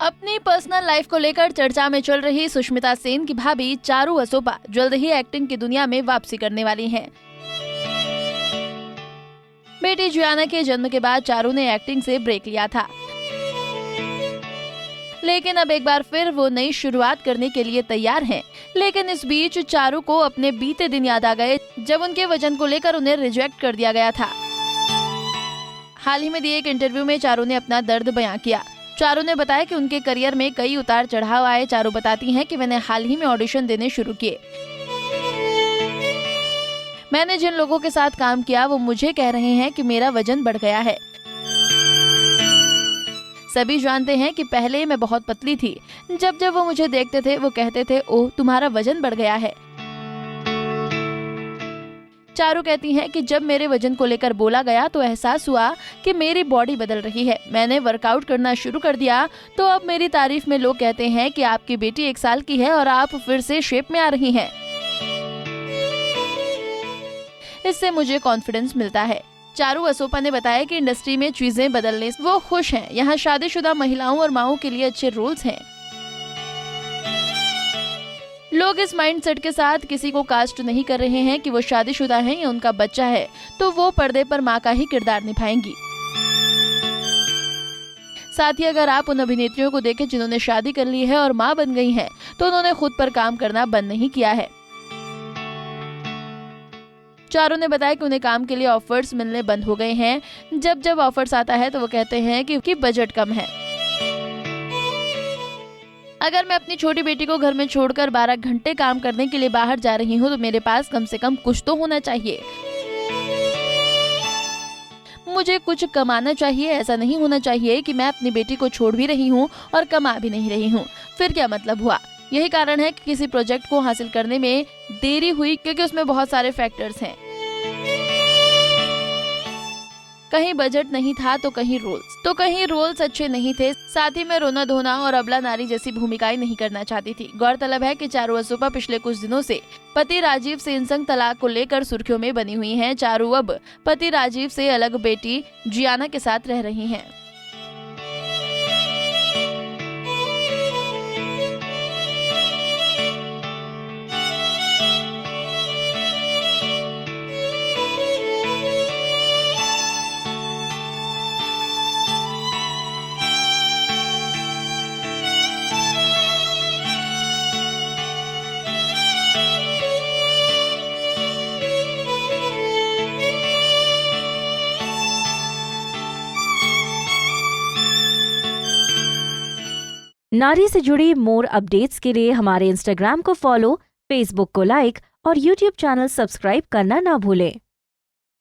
अपनी personal life को लेकर चर्चा में चल रही सुष्मिता सेन की भाभी चारू असोपा जल्द ही एक्टिंग की दुनिया में वापसी करने वाली हैं। बेटी जियाना के जन्म के बाद चारू ने एक्टिंग से ब्रेक लिया था, लेकिन अब एक बार फिर वो नई शुरुआत करने के लिए तैयार हैं। लेकिन इस बीच चारू को अपने बीते दिन याद आ गए जब उनके वजन को लेकर उन्हें रिजेक्ट कर दिया गया था। हाल ही में दिए एक इंटरव्यू में चारू ने अपना दर्द बयां किया। चारू ने बताया कि उनके करियर में कई उतार चढ़ाव आए। चारू बताती हैं कि मैंने हाल ही में ऑडिशन देने शुरू किए। मैंने जिन लोगों के साथ काम किया वो मुझे कह रहे हैं कि मेरा वजन बढ़ गया है। सभी जानते हैं कि पहले मैं बहुत पतली थी। जब जब वो मुझे देखते थे वो कहते थे, ओह तुम्हारा वजन बढ़ गया है। चारू कहती हैं कि जब मेरे वजन को लेकर बोला गया तो एहसास हुआ कि मेरी बॉडी बदल रही है। मैंने वर्कआउट करना शुरू कर दिया तो अब मेरी तारीफ में लोग कहते हैं कि आपकी बेटी 1 साल की है और आप फिर से शेप में आ रही हैं। इससे मुझे कॉन्फिडेंस मिलता है। चारू असोपा ने बताया कि इंडस्ट्री में चीजें बदलने से वो खुश हैं। यहाँ शादीशुदा महिलाओं और माओं के लिए अच्छे रूल्स हैं। लोग इस माइंडसेट के साथ किसी को कास्ट नहीं कर रहे हैं कि वो शादीशुदा हैं या उनका बच्चा है तो वो पर्दे पर मां का ही किरदार निभाएंगी। साथ ही अगर आप उन अभिनेत्रियों को देखें जिन्होंने शादी कर ली है और मां बन गई हैं, तो उन्होंने खुद पर काम करना बंद नहीं किया है। चारू ने बताया कि उन्हें काम के लिए ऑफर्स मिलने बंद हो गए हैं। जब जब ऑफर्स आता है तो वो कहते हैं कि बजट कम है। अगर मैं अपनी छोटी बेटी को घर में छोड़कर 12 घंटे काम करने के लिए बाहर जा रही हूँ तो मेरे पास कम से कम कुछ तो होना चाहिए। मुझे कुछ कमाना चाहिए। ऐसा नहीं होना चाहिए कि मैं अपनी बेटी को छोड़ भी रही हूँ और कमा भी नहीं रही हूँ। फिर क्या मतलब हुआ? यही कारण है कि किसी प्रोजेक्ट को हासिल करने में देरी हुई क्योंकि उसमें बहुत सारे फैक्टर्स हैं। कहीं बजट नहीं था तो कहीं रोल्स अच्छे नहीं थे। साथ ही मैं रोना धोना और अबला नारी जैसी भूमिकाएं नहीं करना चाहती थी। गौरतलब है कि चारू असोपा पिछले कुछ दिनों से पति राजीव सेन संग तलाक को लेकर सुर्खियों में बनी हुई हैं। चारू अब पति राजीव से अलग बेटी जियाना के साथ रह रही हैं। नारी से जुड़ी मोर अपडेट्स के लिए हमारे इंस्टाग्राम को फॉलो, फेसबुक को लाइक और यूट्यूब चैनल सब्सक्राइब करना ना भूलें।